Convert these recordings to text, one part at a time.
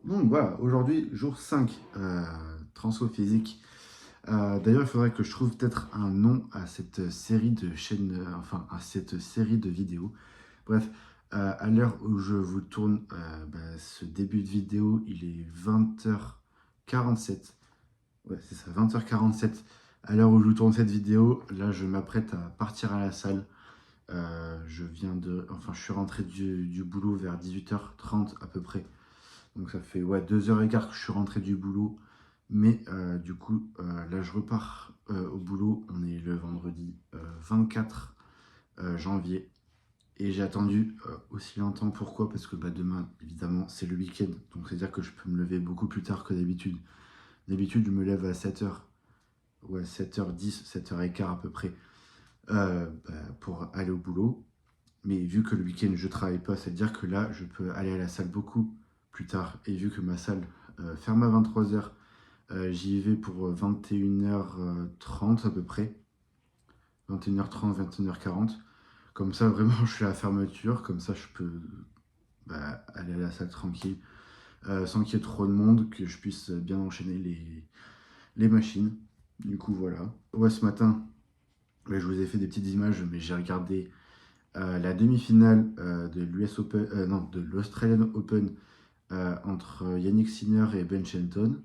Donc voilà, aujourd'hui, jour 5, transfo physique. D'ailleurs, il faudrait que je trouve peut-être un nom à cette série de chaînes, enfin à cette série de vidéos. Bref, à l'heure où je vous tourne ce début de vidéo, il est 20h47. Ouais, c'est ça, 20h47. À l'heure où je vous tourne cette vidéo, là, je m'apprête à partir à la salle. Je suis rentré du boulot vers 18h30 à peu près. Donc ça fait ouais, 2h15 que je suis rentré du boulot. Mais là, je repars au boulot. On est le vendredi 24 janvier. Et j'ai attendu aussi longtemps. Pourquoi? Parce que demain, évidemment, c'est le week-end. Donc c'est-à-dire que je peux me lever beaucoup plus tard que d'habitude. D'habitude, je me lève à 7h. Ouais, 7h10, 7h15 à peu près. Pour aller au boulot. Mais vu que le week-end, je travaille pas, c'est-à-dire que là, je peux aller à la salle beaucoup plus tard. Et vu que ma salle ferme à 23h, j'y vais pour 21h30 à peu près. 21h30, 21h40. Comme ça, vraiment, je suis à la fermeture. Comme ça, je peux aller à la salle tranquille, sans qu'il y ait trop de monde, que je puisse bien enchaîner les machines. Du coup, voilà. Ouais, ce matin, je vous ai fait des petites images, mais j'ai regardé la demi-finale de l'US Open, non, de l'Australian Open entre Yannick Sinner et Ben Shelton.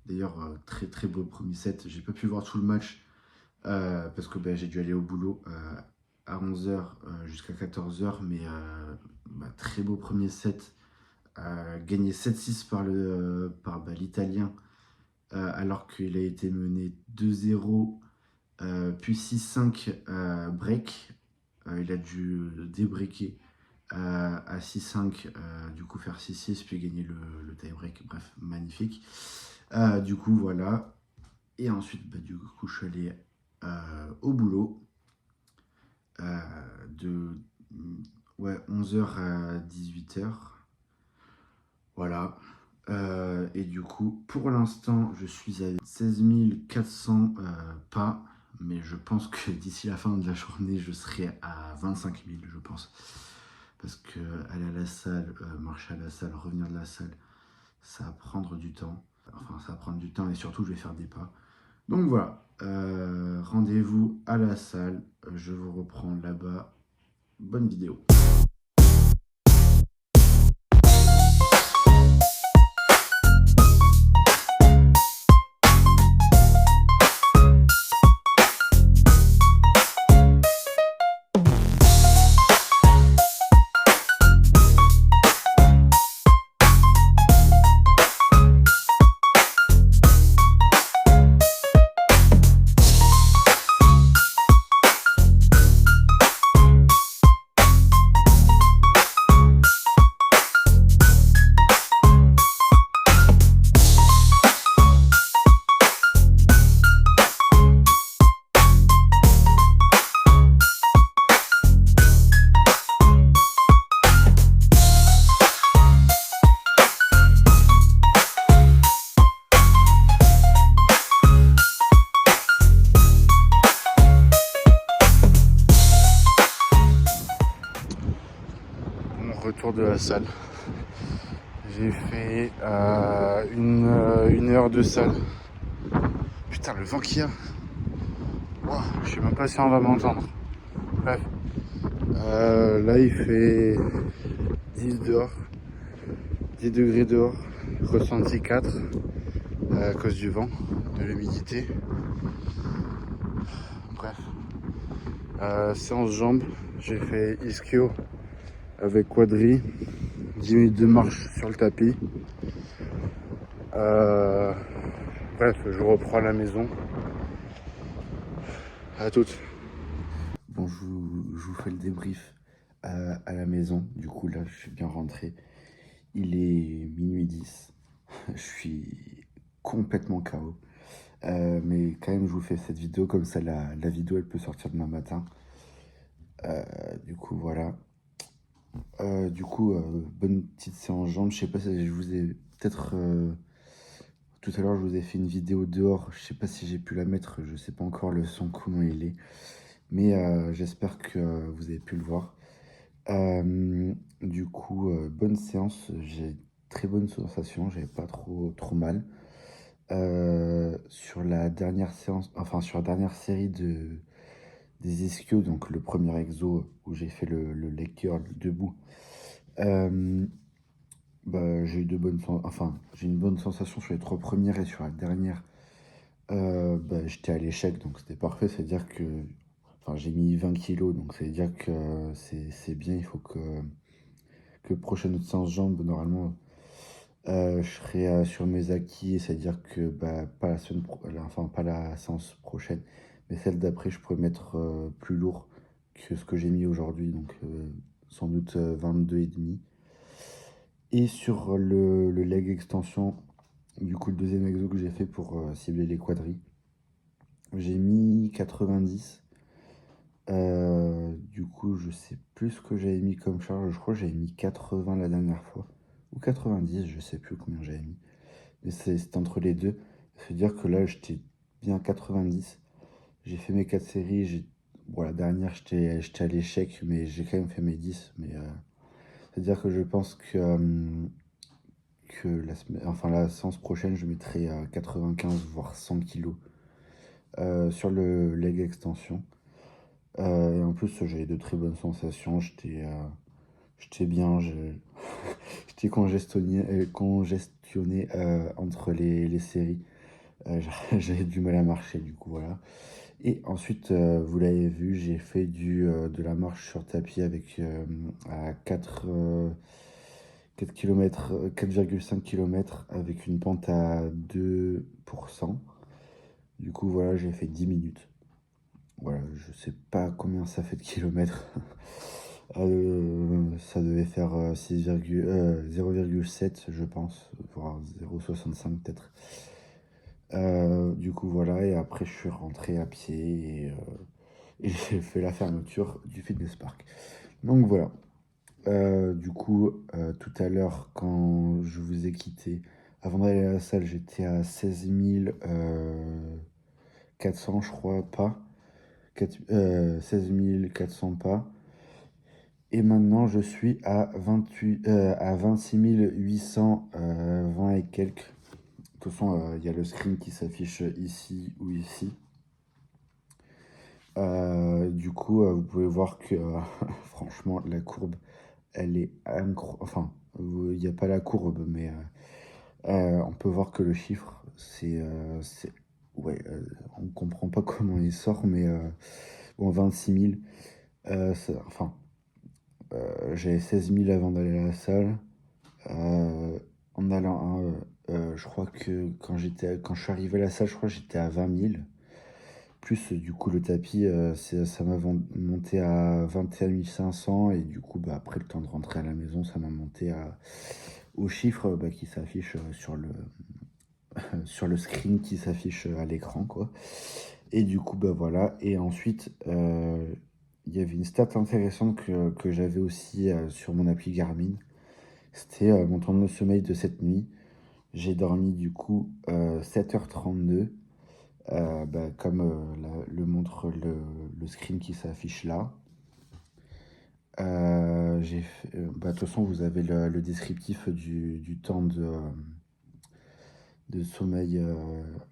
D'ailleurs, très très beau premier set. J'ai pas pu voir tout le match parce que j'ai dû aller au boulot à 11h jusqu'à 14h. Mais très beau premier set. Gagné 7-6 par l'Italien alors qu'il a été mené 2-0 puis 6-5 break. Il a dû débreaker à 6-5, du coup faire 6-6, puis gagner le tie-break. Bref, magnifique. Du coup, voilà. Et ensuite, je suis allé au boulot de ouais, 11h à 18h. Voilà. Et du coup, pour l'instant, je suis à 16 400 pas. Mais je pense que d'ici la fin de la journée, je serai à 25 000, je pense. Parce que aller à la salle, marcher à la salle, revenir de la salle, ça va prendre du temps. Enfin, ça va prendre du temps et surtout, je vais faire des pas. Donc voilà, rendez-vous à la salle. Je vous reprends là-bas. Bonne vidéo. Mon retour de la salle. J'ai fait une heure de salle. Putain, le vent qu'il y a. Wow, je sais même pas si on va m'entendre. Bref. Là, il fait 10 dehors. 10 degrés dehors. Ressenti 4 à cause du vent, de l'humidité. Bref. Séance jambes. J'ai fait ischio avec quadri. 10 minutes de marche sur le tapis. Bref, je reprends à la maison. À toutes. Bon, je vous fais le débrief à la maison. Du coup, là, je suis bien rentré. Il est minuit 10. Je suis complètement KO. Mais quand même, je vous fais cette vidéo. Comme ça, la vidéo, elle peut sortir demain matin. Du coup, voilà. Bonne petite séance jambes. Je sais pas si je vous ai peut-être... tout à l'heure, je vous ai fait une vidéo dehors. Je sais pas si j'ai pu la mettre. Je sais pas encore le son, comment il est. Mais j'espère que vous avez pu le voir. Bonne séance. J'ai très bonne sensation, j'avais pas trop mal. Sur la dernière séance, enfin sur la dernière série des ischios, donc le premier exo où j'ai fait le leg curl debout, euh, bah, j'ai une bonne sensation sur les trois premières et sur la dernière, bah, j'étais à l'échec, donc c'était parfait. C'est-à-dire que, enfin, j'ai mis 20 kilos, donc c'est-à-dire que c'est bien. Il faut que prochaine autre séance jambes, normalement, je serai sur mes acquis, c'est-à-dire que bah, pas enfin pas la séance prochaine, mais celle d'après, je pourrais mettre plus lourd que ce que j'ai mis aujourd'hui, donc sans doute 22 et demi. Et sur le leg extension, du coup le deuxième exo que j'ai fait pour cibler les quadris, j'ai mis 90. Du coup, je sais plus ce que j'avais mis comme charge. Je crois que j'avais mis 80 la dernière fois. Ou 90, je sais plus combien j'avais mis. Mais c'est entre les deux. C'est-à-dire que là, j'étais bien 90. J'ai fait mes 4 séries. Bon, la dernière, j'étais à l'échec, mais j'ai quand même fait mes 10. Mais c'est-à-dire que je pense que la séance prochaine, je mettrai à 95 voire 100 kilos sur le leg extension. Et en plus, j'avais de très bonnes sensations. J'étais bien. J'étais congestionné entre les séries. J'avais du mal à marcher, du coup, voilà. Et ensuite, vous l'avez vu, j'ai fait de la marche sur tapis avec à 4 km, 4,5 km avec une pente à 2%. Du coup, voilà, j'ai fait 10 minutes. Voilà, je sais pas combien ça fait de kilomètres. Ça devait faire 0,7 je pense, voire 0,65 peut-être. Du coup voilà, et après je suis rentré à pied et j'ai fait la fermeture du fitness park. Donc voilà. Du coup, tout à l'heure, quand je vous ai quitté, avant d'aller à la salle, j'étais à 16 400, je crois, pas. 16 400 pas. Et maintenant, je suis à 26 820 et quelques. De toute façon, il y a le screen qui s'affiche ici ou ici. Du coup, vous pouvez voir que franchement, la courbe, elle est incroyable. Enfin, il n'y a pas la courbe, mais on peut voir que le chiffre, ouais, on comprend pas comment il sort, mais bon, 26 000. Enfin, j'avais 16 000 avant d'aller à la salle. En allant, je crois que quand je suis arrivé à la salle, je crois que j'étais à 20 000. Plus du coup le tapis, ça m'a monté à 21 500 et du coup bah, après le temps de rentrer à la maison, ça m'a monté au chiffre bah, qui s'affiche sur le screen qui s'affiche à l'écran quoi. Et du coup bah voilà. Et ensuite il y avait une stat intéressante que j'avais aussi sur mon appli Garmin. C'était mon temps de sommeil de cette nuit. J'ai dormi du coup 7h32. Bah, comme le montre le screen qui s'affiche là. Bah, de toute façon, vous avez le descriptif du temps de sommeil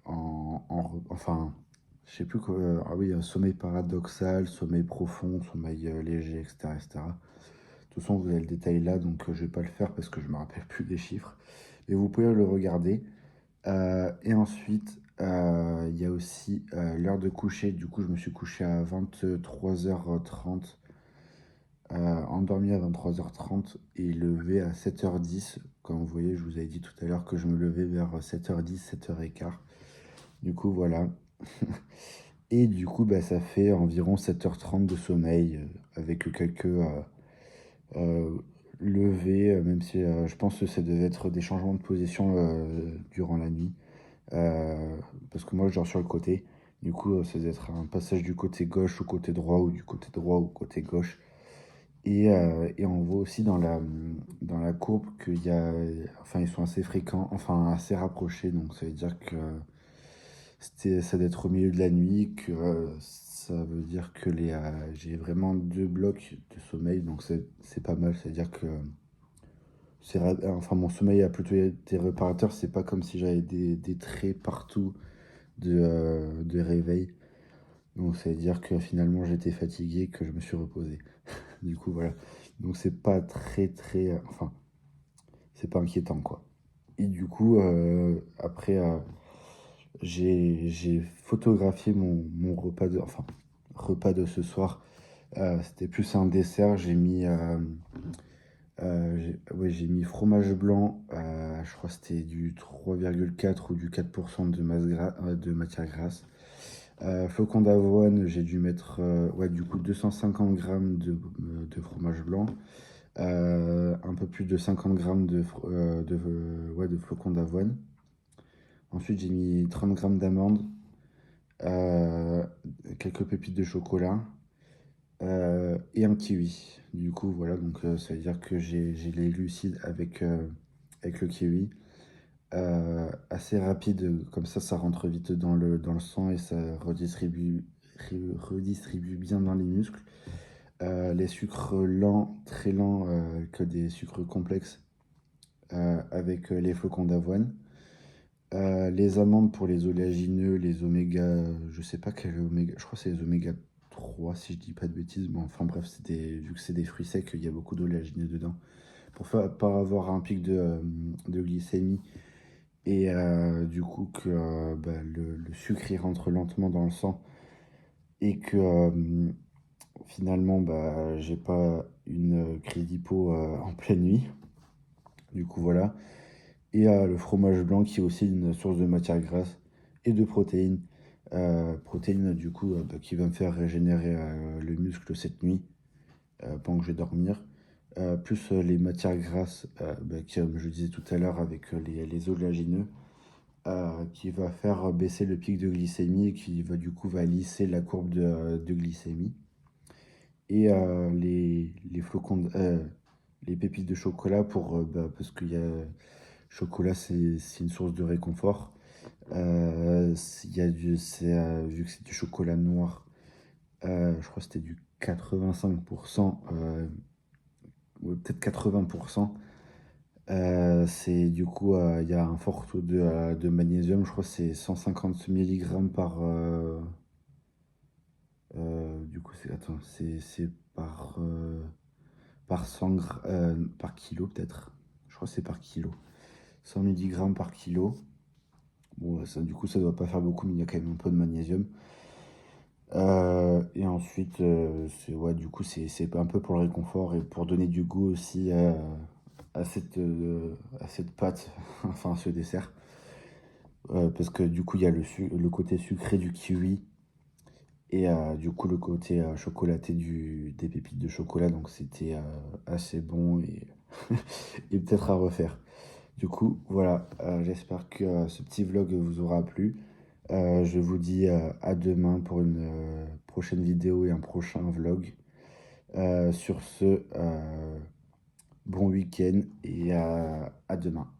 enfin, je sais plus quoi. Ah oui, sommeil paradoxal, sommeil profond, sommeil léger, etc., etc. De toute façon, vous avez le détail là, donc je vais pas le faire parce que je me rappelle plus des chiffres. Et vous pouvez le regarder. Et ensuite, il y a aussi l'heure de coucher. Du coup, je me suis couché à 23h30, endormi à 23h30 et levé à 7h10. Comme vous voyez, je vous avais dit tout à l'heure que je me levais vers 7h10, 7h15. Du coup, voilà. Et du coup, bah, ça fait environ 7h30 de sommeil avec quelques euh, levées, même si je pense que ça devait être des changements de position durant la nuit. Parce que moi je dors sur le côté. Du coup, ça doit être un passage du côté gauche au côté droit ou du côté droit au côté gauche. Et on voit aussi dans la courbe qu'il y a, enfin, ils sont assez fréquents, enfin assez rapprochés. Donc ça veut dire que ça doit être au milieu de la nuit, que ça veut dire que j'ai vraiment deux blocs de sommeil. Donc c'est pas mal. C'est-à-dire que Enfin, mon sommeil a plutôt été réparateur. C'est pas comme si j'avais des traits partout de réveil. Donc, ça veut dire que finalement, j'étais fatigué, que je me suis reposé. Du coup, voilà. Donc, c'est pas très. Enfin, c'est pas inquiétant, quoi. Et du coup, après, j'ai photographié mon repas de ce soir. C'était plus un dessert. Ouais, j'ai mis fromage blanc, je crois que c'était du 3,4 ou du 4% de matière grasse. Flocons d'avoine, j'ai dû mettre ouais, du coup 250 grammes de fromage blanc, un peu plus de 50 grammes ouais, de flocons d'avoine. Ensuite, j'ai mis 30 grammes d'amandes, euh, quelques pépites de chocolat et un kiwi. Du coup, voilà, donc ça veut dire que j'ai les glucides avec le kiwi. Assez rapide, comme ça rentre vite dans le sang et ça redistribue bien dans les muscles. Les sucres lents, très lents, que des sucres complexes avec les flocons d'avoine. Les amandes pour les oléagineux, les oméga, je sais pas quel oméga, je crois que c'est les oméga 3 si je dis pas de bêtises. Bon, enfin bref, vu que c'est des fruits secs, il y a beaucoup d'oléagineux dedans. Pas avoir un pic de glycémie et du coup que bah, le sucre il rentre lentement dans le sang et que finalement bah, j'ai pas une crise d'hypo en pleine nuit. Du coup voilà. Et le fromage blanc qui est aussi une source de matière grasse et de protéines. Protéines du coup bah, qui va me faire régénérer le muscle cette nuit pendant que je vais dormir. Plus les matières grasses, bah, comme je disais tout à l'heure avec les oléagineux, qui va faire baisser le pic de glycémie et qui va du coup va lisser la courbe de glycémie. Et les pépites de chocolat bah, parce qu'il y a chocolat c'est une source de réconfort. Il y a vu que c'est du chocolat noir, je crois que c'était du 85%, ou peut-être 80%. C'est du coup, il y a un fort taux de magnésium, je crois que c'est 150 milligrammes du coup, attends, c'est par 100 par kilo peut-être. Je crois que c'est par kilo. 100 milligrammes par kilo. Bon, ça, du coup, ça doit pas faire beaucoup, mais il y a quand même un peu de magnésium. Et ensuite, ouais, du coup, c'est un peu pour le réconfort et pour donner du goût aussi à cette pâte, enfin à ce dessert. Parce que du coup, il y a le côté sucré du kiwi et du coup, le côté chocolaté des pépites de chocolat. Donc, c'était assez bon et, et peut-être à refaire. Du coup, voilà, j'espère que ce petit vlog vous aura plu. Je vous dis à demain pour une prochaine vidéo et un prochain vlog. Sur ce, bon week-end et à demain.